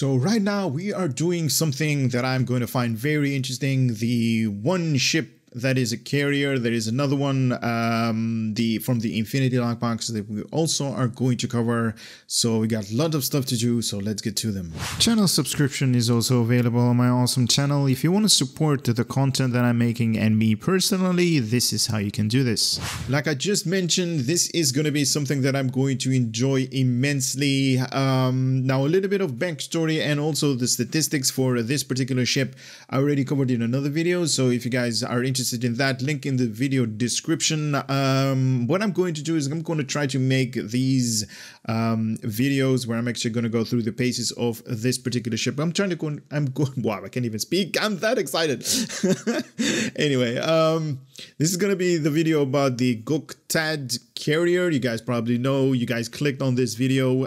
So right now we are doing something that I'm going to find very interesting. The one ship that is a carrier. There is another one from the Infinity Lockbox that we also are going to cover. So we got a lot of stuff to do, so let's get to them. Channel subscription is also available on my awesome channel. If you want to support the content that I'm making and me personally, this is how you can do this. Like I just mentioned, this is going to be something that I'm going to enjoy immensely. Now a little bit of backstory and also the statistics for this particular ship I already covered in another video. So if you guys are interested in that, link in the video description. What I'm going to do is I'm going to try to make these videos where I'm actually going to go through the paces of this particular ship. Wow, I can't even speak. I'm that excited. Anyway, this is going to be the video about the Gok'tad Carrier. You guys probably know, you guys clicked on this video,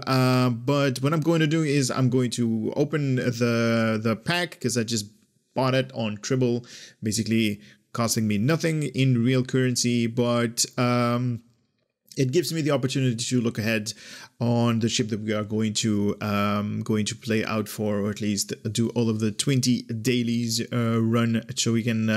but what I'm going to do is I'm going to open the pack because I just bought it on Tribble, basically costing me nothing in real currency, but it gives me the opportunity to look ahead on the ship that we are going to play out for, or at least do all of the 20 dailies run, so we can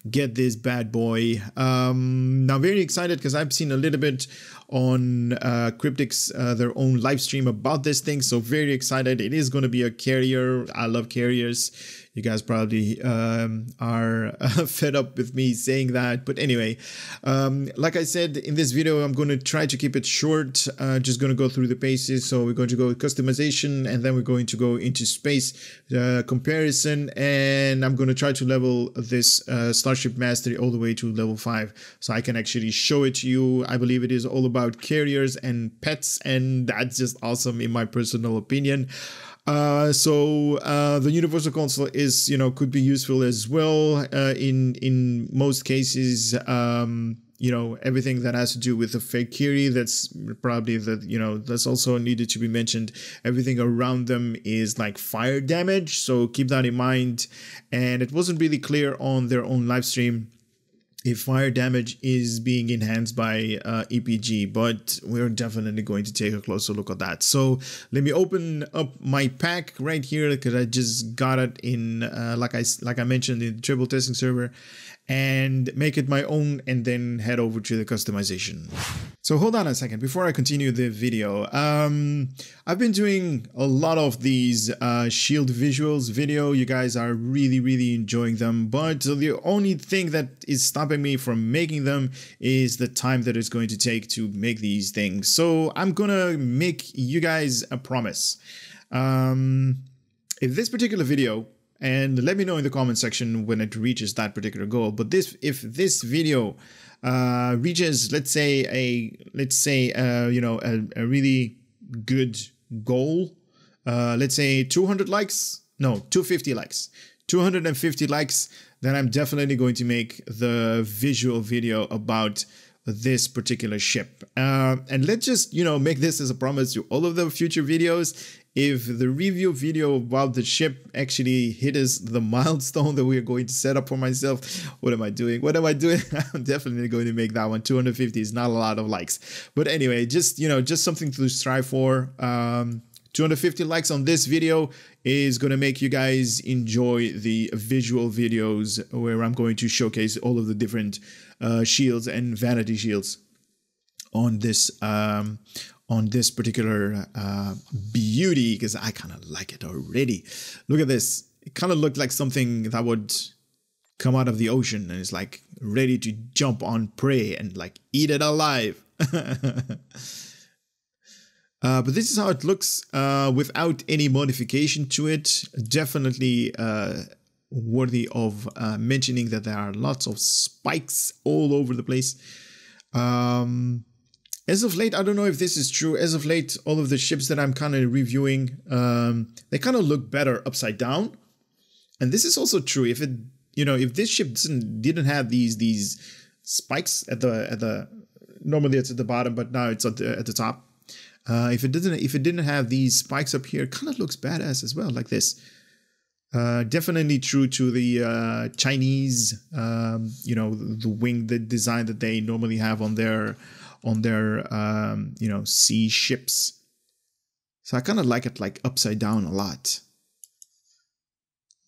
get this bad boy. Now very excited because I've seen a little bit on Cryptic's their own live stream about this thing, so very excited. It is going to be a carrier. I love carriers. You guys probably are fed up with me saying that, but anyway, like I said in this video, I'm going to try to keep it short. Just going to go through the paces. So we're going to go with customization, and then we're going to go into space comparison, and I'm going to try to level this Starship Mastery all the way to level 5, so I can actually show it to you. I believe it is all about carriers and pets, and that's just awesome in my personal opinion. The Universal Console is, could be useful as well in most cases. Everything that has to do with the Fek'Ihri, that's probably that's also needed to be mentioned. Everything around them is like fire damage, so keep that in mind. And it wasn't really clear on their own live stream if fire damage is being enhanced by EPG, but we're definitely going to take a closer look at that. So let me open up my pack right here, because I just got it in like I mentioned in the Tribble testing server, and make it my own, and then head over to the customization. So hold on a second before I continue the video. I've been doing a lot of these shield visuals video. You guys are really enjoying them, but the only thing that is stopping me from making them is the time that it's going to take to make these things. So I'm gonna make you guys a promise. If this particular video, and let me know in the comment section when it reaches that particular goal, but if this video reaches, let's say a really good goal, let's say 200 likes, no, 250 likes, 250 likes, then I'm definitely going to make the visual video about this particular ship. And let's just, make this as a promise to all of the future videos. If the review video about the ship actually hits the milestone that we're going to set up for myself, what am I doing? I'm definitely going to make that one. 250 is not a lot of likes, but anyway, just something to strive for. 250 likes on this video is going to make you guys enjoy the visual videos where I'm going to showcase all of the different shields and vanity shields on this particular beauty, because I kind of like it already. Look at this. It kind of looked like something that would come out of the ocean and is like ready to jump on prey and like eat it alive. But this is how it looks without any modification to it. Definitely worthy of mentioning that there are lots of spikes all over the place. As of late, I don't know if this is true. As of late, all of the ships that I'm kind of reviewing, they kind of look better upside down. And this is also true. If this ship didn't have these spikes normally it's at the bottom, but now it's at the top. If it didn't have these spikes up here, it kind of looks badass as well, like this. Definitely true to the Chinese, the wing, the design that they normally have on their sea ships. So I kind of like it like upside down a lot.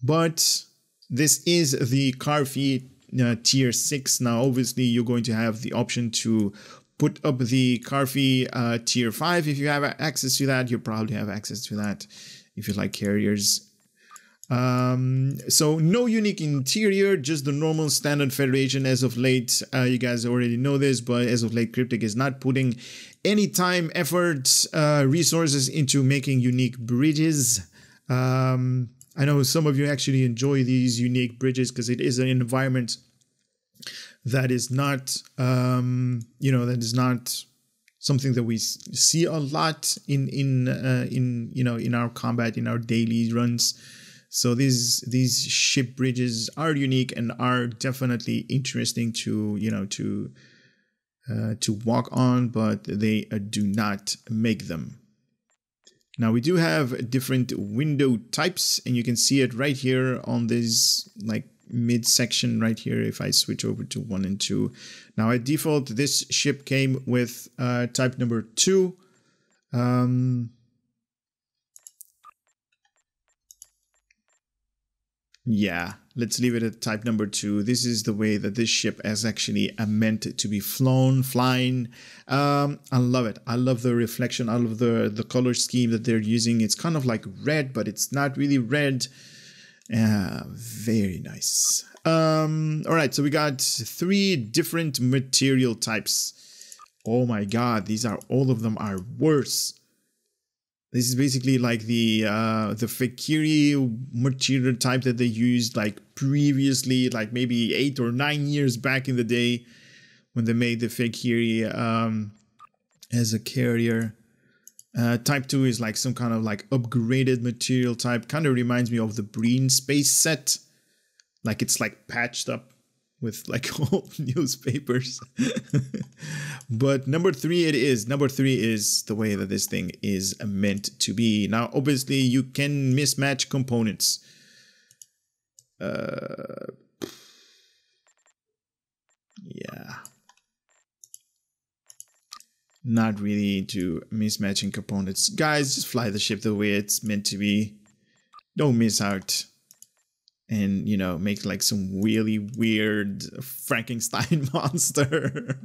but this is the car fee tier 6. Now obviously you're going to have the option to put up the car fee tier 5 if you have access to that. You probably have access to that if you like carriers. So no unique interior, just the normal standard Federation as of late. You guys already know this, but as of late Cryptic is not putting any time, effort, resources into making unique bridges. I know some of you actually enjoy these unique bridges because it is an environment that is not, that is not something that we see a lot in our combat, in our daily runs. So these ship bridges are unique and are definitely interesting to walk on, but they do not make them. Now we do have different window types, and you can see it right here on this like mid section right here. If I switch over to 1 and 2, now at default this ship came with type number 2. Yeah, let's leave it at type number 2. This is the way that this ship is actually meant to be flying. I love it. I love the reflection. I love the color scheme that they're using. It's kind of like red, but it's not really red. Very nice. All right, so we got 3 different material types. Oh my god, all of them are worse. This is basically like the Fek'Ihri material type that they used like previously, like maybe 8 or 9 years back in the day when they made the Fek'Ihri as a carrier. Type 2 is like some kind of like upgraded material type. Kind of reminds me of the Breen space set. Like it's like patched up with like old newspapers. But number 3 it is. Number 3 is the way that this thing is meant to be. Now obviously you can mismatch components. Yeah. Not really into mismatching components. Guys, just fly the ship the way it's meant to be. Don't miss out. And, make like some really weird Frankenstein monster.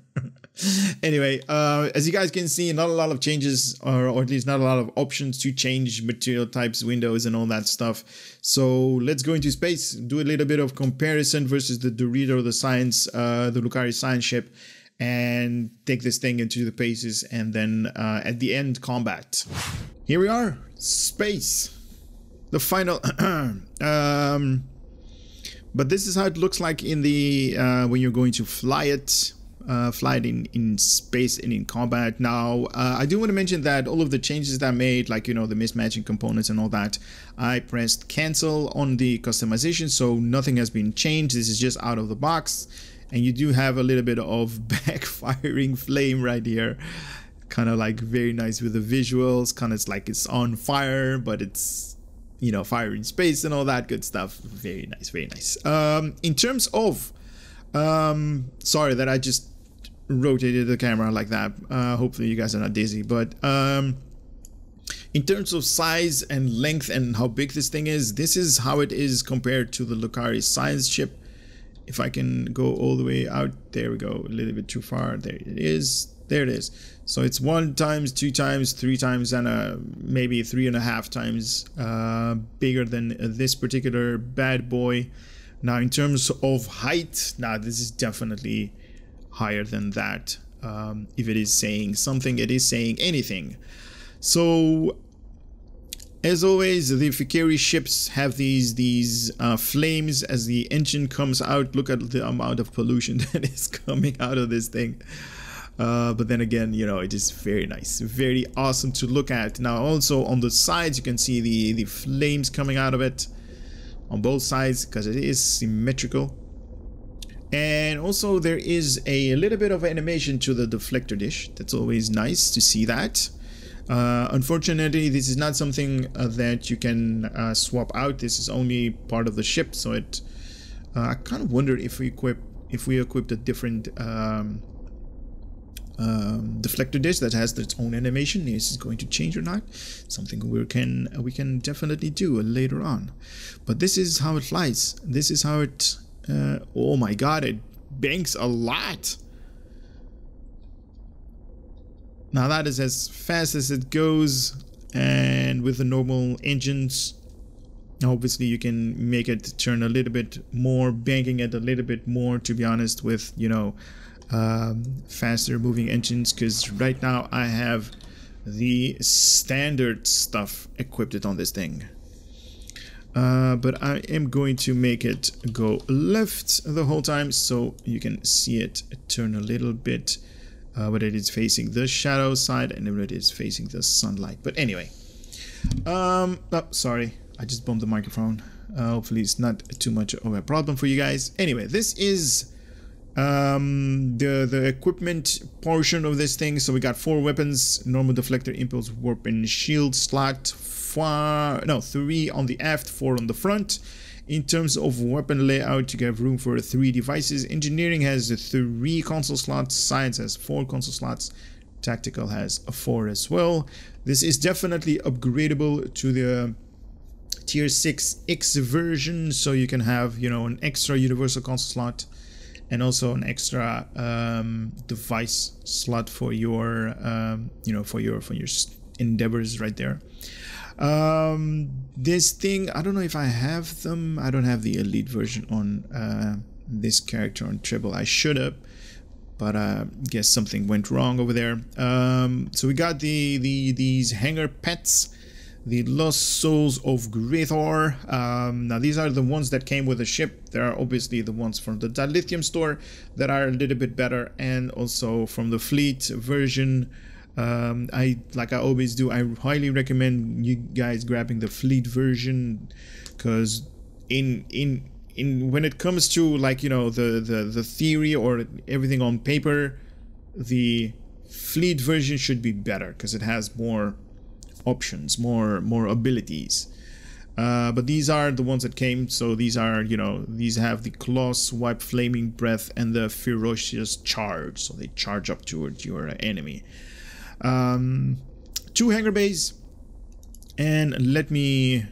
Anyway, as you guys can see, not a lot of changes, or at least not a lot of options to change material types, windows, and all that stuff. So let's go into space, do a little bit of comparison versus the Dorito, the Lucari science ship, and take this thing into the paces, and then at the end, combat. Here we are, space. The final but this is how it looks like in the when you're going to fly it in space and in combat. Now I do want to mention that all of the changes that I made, like the mismatching components and all that, I pressed cancel on the customization, so nothing has been changed. This is just out of the box, and you do have a little bit of backfiring flame right here, kind of like very nice with the visuals. Kind of like it's on fire, but it's fire in space and all that good stuff. Very nice, very nice. In terms of sorry that I just rotated the camera like that. Hopefully you guys are not dizzy, but in terms of size and length and how big this thing is, this is how it is compared to the Lucari science ship. If I can go all the way out, there we go, a little bit too far. There it is. There it is. So it's 1 times, 2 times, 3 times, and maybe 3.5 times bigger than this particular bad boy. Now, in terms of height, now this is definitely higher than that. If it is saying something, it is saying anything. So, as always, the Fek'Ihri ships have these flames as the engine comes out. Look at the amount of pollution that is coming out of this thing. But then again, it is very nice, very awesome to look at. Now also on the sides you can see the flames coming out of it on both sides because it is symmetrical. And also there is a little bit of animation to the deflector dish. That's always nice to see that. Unfortunately, this is not something that you can swap out. This is only part of the ship, so it I kind of wonder if we equipped a different deflector dish that has its own animation. Is it going to change or not? Something we can definitely do later on. But this is how it flies. This is how it. Oh my god! It banks a lot. Now that is as fast as it goes, and with the normal engines, obviously you can make it turn a little bit more, banking it a little bit more, to be honest, with, you know, faster moving engines, because right now I have the standard stuff equipped on this thing. But I am going to make it go left the whole time so you can see it turn a little bit. But it is facing the shadow side and it is facing the sunlight. But anyway, oh, sorry, I just bumped the microphone. Hopefully it's not too much of a problem for you guys. Anyway, this is the equipment portion of this thing. So we got 4 weapons: normal, deflector, impulse, warp, and shield slot. 3 on the aft, 4 on the front. In terms of weapon layout, you have room for 3 devices. Engineering has 3 console slots. Science has 4 console slots. Tactical has 4 as well. This is definitely upgradable to the tier 6X version, so you can have, you know, an extra universal console slot and also an extra device slot for your you know, for your endeavors right there. This thing, I don't know if I have them. I don't have the elite version on this character on Triple. I should have, but guess something went wrong over there. So we got these hangar pets, the Lost Souls of Greathor. Now these are the ones that came with the ship. There are obviously the ones from the Dilithium store that are a little bit better, and also from the fleet version. Like I always do, I highly recommend you guys grabbing the fleet version, because when it comes to, like, you know, the theory or everything on paper, the fleet version should be better because it has more options, more abilities. But these are the ones that came. So these are, you know, these have the claw swipe, flaming breath, and the ferocious charge. So they charge up towards your enemy. 2 hangar bays, and let me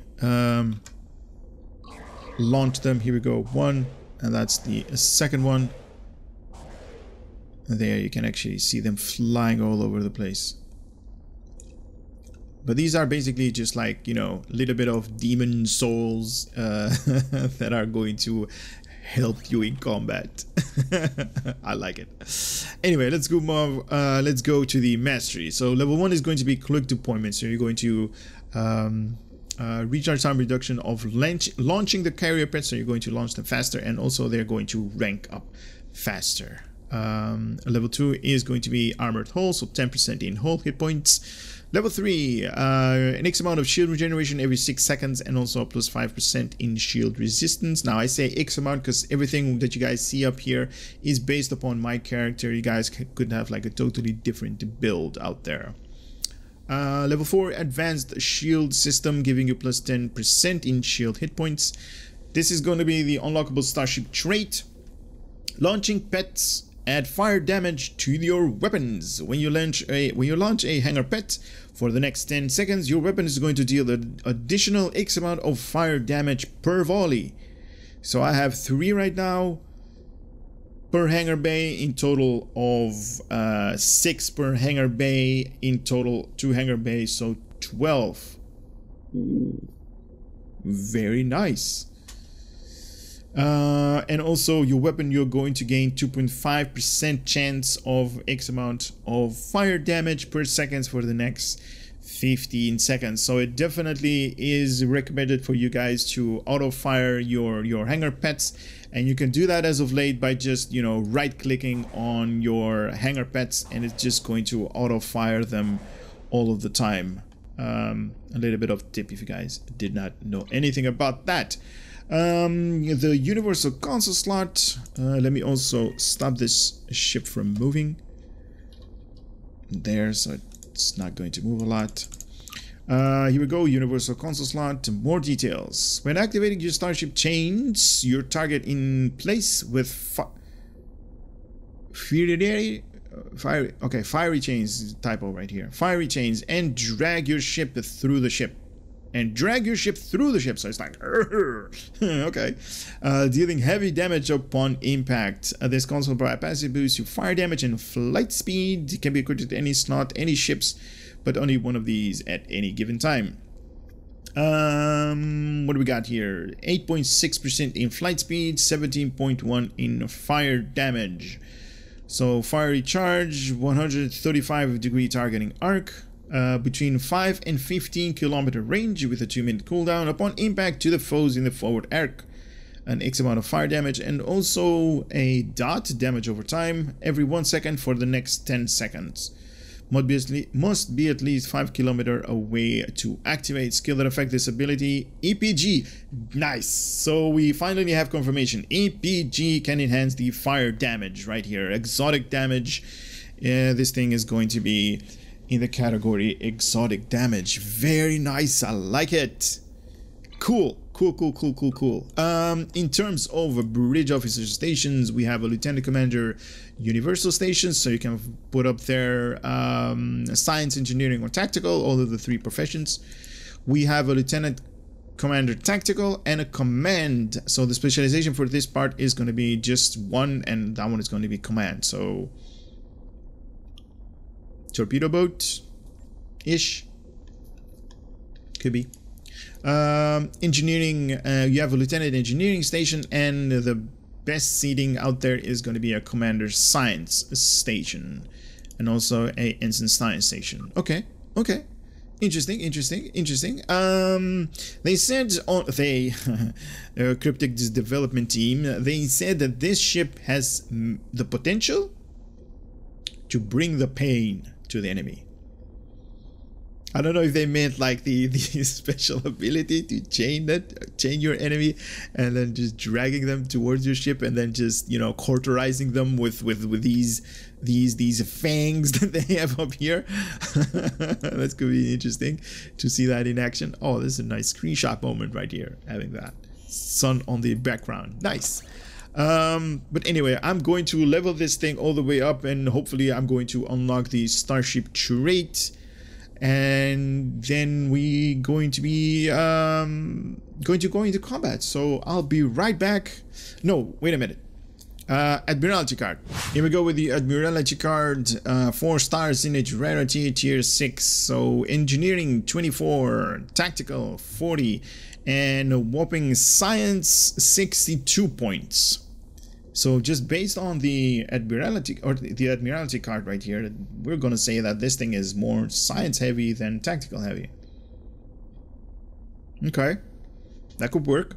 launch them. Here we go, 1, and that's the second one. And there you can actually see them flying all over the place. But these are basically just, like, you know, a little bit of demon souls that are going to help you in combat. I like it. Anyway, let's go to the mastery. So level 1 is going to be quick deployment. So you're going to recharge time reduction of launching the carrier pets. So you're going to launch them faster, and also they're going to rank up faster. Level 2 is going to be armored hull, so 10% in hull hit points. Level 3, an X amount of shield regeneration every 6 seconds, and also plus 5% in shield resistance. Now I say X amount because everything that you guys see up here is based upon my character. You guys could have like a totally different build out there. Level 4, advanced shield system, giving you plus 10% in shield hit points. This is going to be the unlockable starship trait. Launching pets. Add fire damage to your weapons. When you launch a hangar pet, for the next 10 seconds, your weapon is going to deal an additional X amount of fire damage per volley. So I have 3 right now per hangar bay, in total of 6 per hangar bay, in total 2 hangar bays, so 12. Ooh, very nice. And also your weapon, you're going to gain 2.5% chance of X amount of fire damage per second for the next 15 seconds. So it definitely is recommended for you guys to auto fire your hangar pets, and you can do that as of late by just, you know, right clicking on your hangar pets, and it's just going to auto fire them all of the time. A little bit of tip if you guys did not know anything about that. The universal console slot, let me also stop this ship from moving there, so it's not going to move a lot. Here we go, universal console slot, more details. When activating your starship, change your target in place with Fek'Ihri fiery chains, typo right here. Fiery chains, and drag your ship through the ship. And drag your ship through the ship. So it's like, okay. Dealing heavy damage upon impact. This console provide passive boost to fire damage and flight speed. It can be equipped to any slot, any ships, but only one of these at any given time. What do we got here? 8.6% in flight speed, 17.1 in fire damage. So fiery charge, 135 degree targeting arc. Between 5 and 15 kilometer range with a 2-minute cooldown upon impact to the foes in the forward arc. An X amount of fire damage and also a dot damage over time every 1 second for the next 10 seconds. Must be at least 5 kilometer away to activate. Skill that affect this ability, EPG. Nice. So we finally have confirmation. EPG can enhance the fire damage right here. Exotic damage. This thing is going to be in the category exotic damage. Very nice. I like it. Cool. In terms of bridge officer stations, we have a lieutenant commander universal station, so you can put up there science, engineering, or tactical, all of the 3 professions. We have a lieutenant commander tactical and a command, so the specialization for this part is going to be just one, and that one is going to be command. So torpedo boat ish, could be. Engineering, you have a lieutenant engineering station, and the best seating out there is going to be a commander science station, and also a ensign science station. Okay. Interesting. They said on Cryptic development team, they said that this ship has the potential to bring the pain to the enemy. I don't know if they meant like the special ability to chain your enemy and then just dragging them towards your ship and then just, you know, cauterizing them with these fangs that they have up here. That's gonna be interesting to see that in action. Oh, this is a nice screenshot moment right here, having that sun on the background. Nice. But anyway, I'm going to level this thing all the way up, and hopefully I'm going to unlock the starship trait, and then we going to be going to go into combat. So I'll be right back. No, wait a minute. Admiralty Card. Here we go with the Admiralty Card. 4 stars in its rarity, tier 6. So engineering 24, tactical 40, and a whopping science 62 points. So just based on the Admiralty Card right here, we're gonna say that this thing is more science heavy than tactical heavy. Okay, that could work.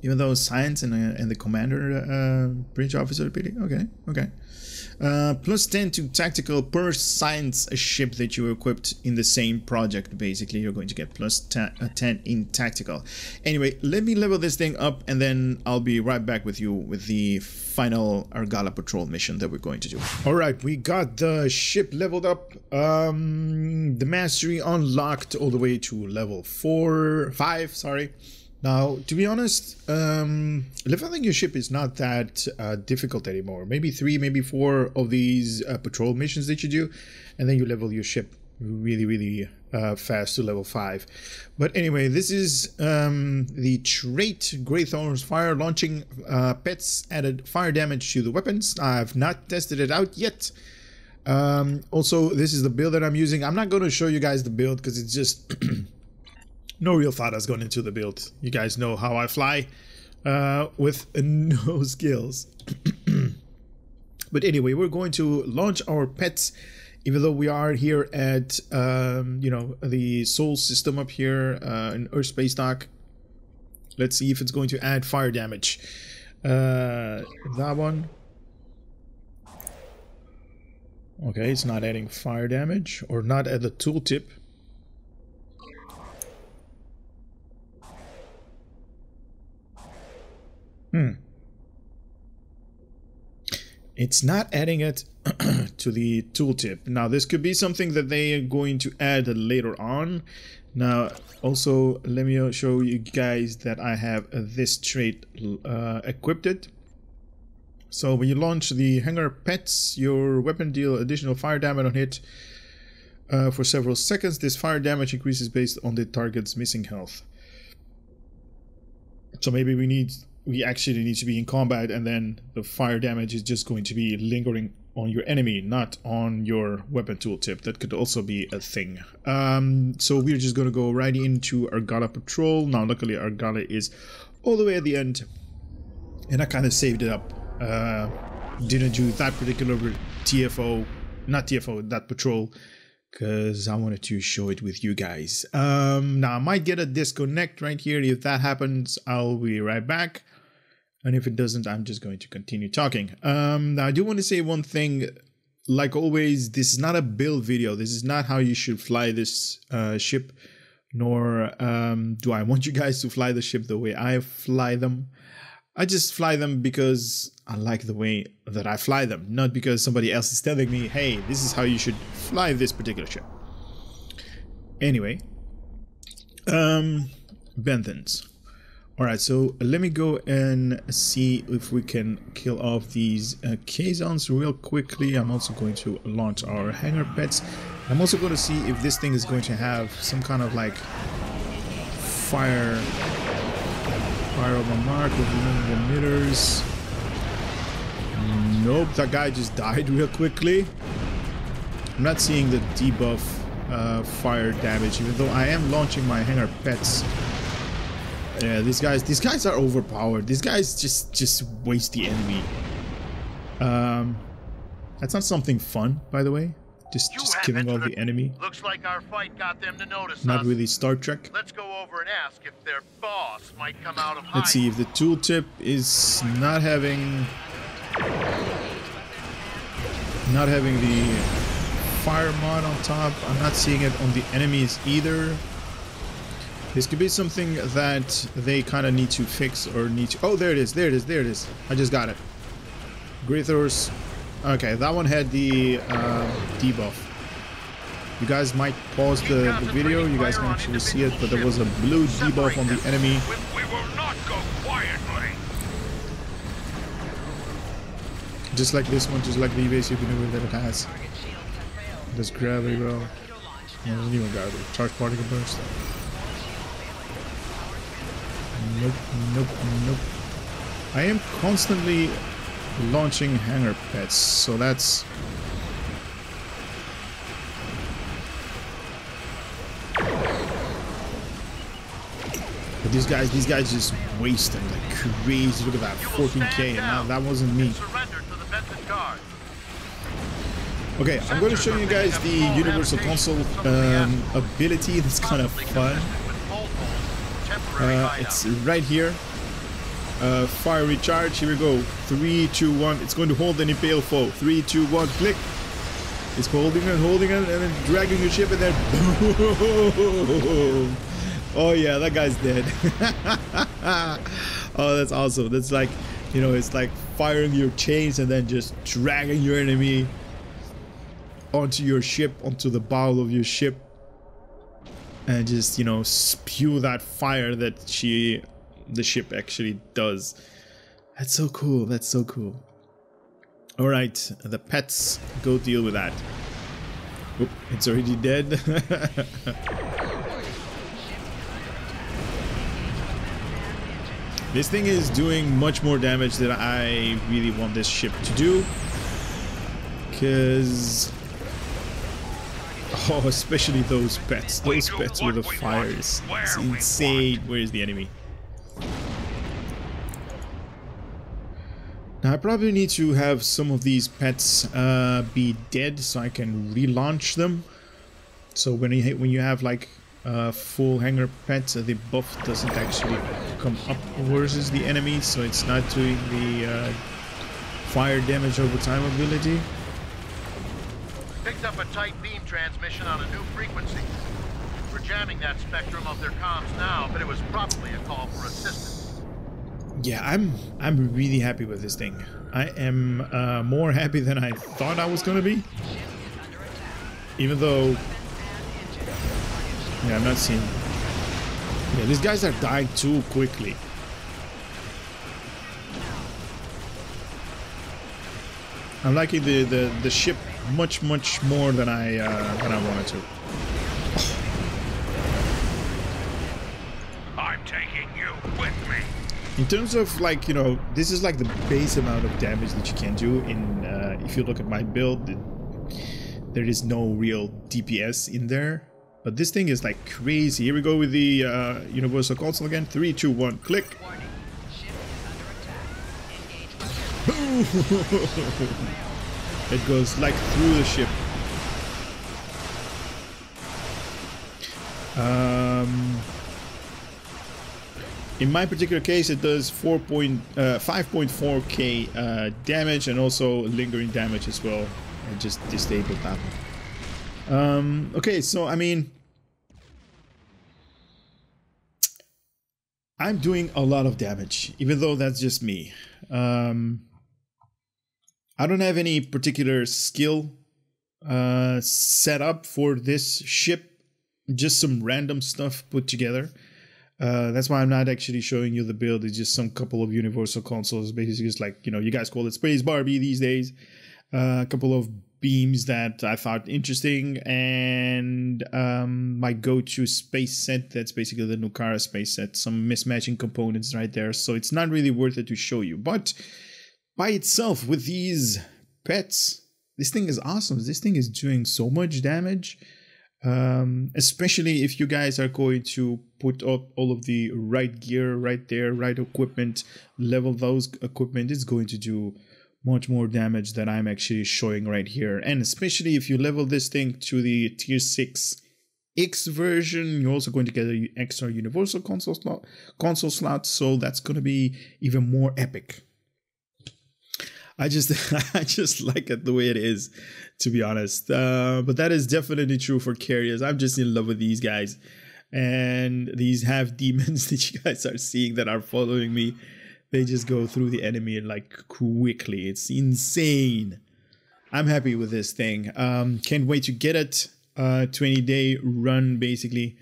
Even though science and the commander bridge officer ability. Okay. Plus 10 to tactical per science ship that you equipped in the same project. Basically, you're going to get plus 10 in tactical. Anyway, let me level this thing up, and then I'll be right back with you with the final Argala patrol mission that we're going to do. All right, we got the ship leveled up. The mastery unlocked all the way to level 5. Sorry. Now, to be honest, leveling your ship is not that difficult anymore. Maybe 3, maybe 4 of these patrol missions that you do, and then you level your ship really fast to level 5. But anyway, this is the trait Greythorn's fire launching pets added fire damage to the weapons. I've not tested it out yet. Also, this is the build that I'm using. I'm not going to show you guys the build because it's just... no real thought has gone into the build. You guys know how I fly with no skills. But anyway, we're going to launch our pets, even though we are here at you know, the Sol system up here in Earth Space Dock. Let's see if it's going to add fire damage. That one. Okay, it's not adding fire damage, or not at the tooltip. It's not adding it to the tooltip. Now, this could be something that they are going to add later on. Now, also, let me show you guys that I have this trait equipped. So when you launch the hangar pets, your weapon deal additional fire damage on hit for several seconds. This fire damage increases based on the target's missing health. So maybe we actually need to be in combat, and then the fire damage is just going to be lingering on your enemy, not on your weapon tooltip. That could also be a thing. So we're just going to go right into Argala Patrol. Now luckily Argala is all the way at the end, and I kind of saved it up. Didn't do that particular that patrol, because I wanted to show it with you guys. Now I might get a disconnect right here. If that happens, I'll be right back. And if it doesn't, I'm just going to continue talking. Now I do want to say one thing. Like always, this is not a build video. This is not how you should fly this ship, nor do I want you guys to fly the ship the way I fly them. I just fly them because I like the way that I fly them, not because somebody else is telling me, hey, this is how you should fly this particular ship. Anyway, Benthans. Alright, so let me go and see if we can kill off these Kazons real quickly. I'm also going to launch our hangar pets. I'm also going to see if this thing is going to have some kind of like fire over mark with the emitters. Nope, that guy just died real quickly. I'm not seeing the debuff fire damage, even though I am launching my hangar pets. Yeah, these guys are overpowered. These guys just waste the enemy. That's not something fun, by the way. Just killing all the enemy. Looks like our fight got them to notice us. Not really Star Trek. Let's go over and ask if their boss might come out of hiding. Let's see if the tooltip is not having the fire mod on top. I'm not seeing it on the enemies either. This could be something that they kind of need to fix or need to... Oh, there it is, there it is, there it is. I just got it. Grithors. Okay, that one had the debuff. You guys might pause the video, you guys can actually see it, but there was a blue debuff on the enemy. We will not go quietly. Just like this one, just like the basic maneuver that it has. Does gravity well. No, doesn't even gravity. Charge particle burst. Nope, nope, nope. I am constantly launching hangar pets, so that's... But these guys just waste them like crazy. Look at that, 14k, and now that wasn't me. Okay, I'm going to show you guys the Universal Console ability. That's kind of fun. It's right here. Fire recharge. Here we go. 3, 2, 1. It's going to hold an impale foe. 3, 2, 1. Click. It's holding it, and then dragging your ship, and then boom. Oh yeah, that guy's dead. Oh, that's awesome. That's like, you know, it's like firing your chains and then just dragging your enemy onto your ship, onto the bow of your ship, and just, you know, spew that fire that the ship actually does. That's so cool. That's so cool. All right, the pets, go deal with that. Oop, it's already dead. This thing is doing much more damage than I really want this ship to do, because oh, especially those pets with the fires. It's insane. Where's the enemy? Now I probably need to have some of these pets be dead so I can relaunch them. So when you have like full hangar pets, the buff doesn't actually come up versus the enemy, so it's not doing the fire damage over time ability. Picked up a tight beam transmission on a new frequency. We're jamming that spectrum of their comms now, but it was probably a call for assistance. Yeah, I'm really happy with this thing. I am more happy than I thought I was gonna be. Even though, yeah, I'm not seeing. Yeah, these guys are dying too quickly. I'm liking the ship much more than I wanted to. I'm taking you with me. In terms of, like, you know, this is like the base amount of damage that you can do in, if you look at my build, there is no real DPS in there. But this thing is like crazy. Here we go with the universal console again. 3, 2, 1, click. Boom! It goes like through the ship. In my particular case, it does 5.4k damage and also lingering damage as well. I just disabled that one. Okay, so I mean, I'm doing a lot of damage, even though that's just me. I don't have any particular skill set up for this ship, just some random stuff put together. That's why I'm not actually showing you the build. It's just some couple of universal consoles, basically just like, you know, you guys call it Space Barbie these days. A couple of beams that I thought interesting, and my go-to space set, that's basically the Nukara space set, some mismatching components right there, so it's not really worth it to show you. But by itself, with these pets, this thing is awesome. This thing is doing so much damage, especially if you guys are going to put up all of the right gear right there, right equipment, level those equipment, it's going to do much more damage than I'm actually showing right here. And especially if you level this thing to the tier 6 X version, you're also going to get an extra universal console slot, so that's going to be even more epic. I just like it the way it is, to be honest. But that is definitely true for carriers. I'm just in love with these guys, and these half demons that you guys are seeing that are following me. They just go through the enemy like quickly. It's insane. I'm happy with this thing. Can't wait to get it. 20-day run, basically.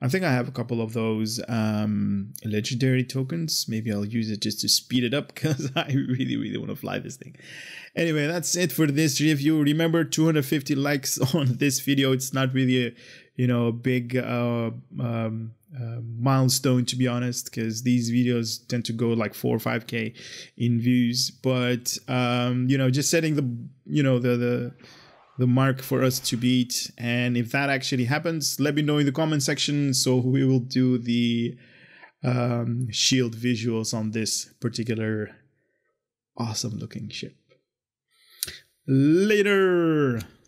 I think I have a couple of those legendary tokens. Maybe I'll use it just to speed it up, because I really want to fly this thing. Anyway, that's it for this review. Remember, 250 likes on this video. It's not really a, you know, a big milestone, to be honest, because these videos tend to go like 4 or 5k in views. But you know, just setting the, you know, the mark for us to beat. And if that actually happens, let me know in the comment section, so we will do the shield visuals on this particular awesome looking ship. Later.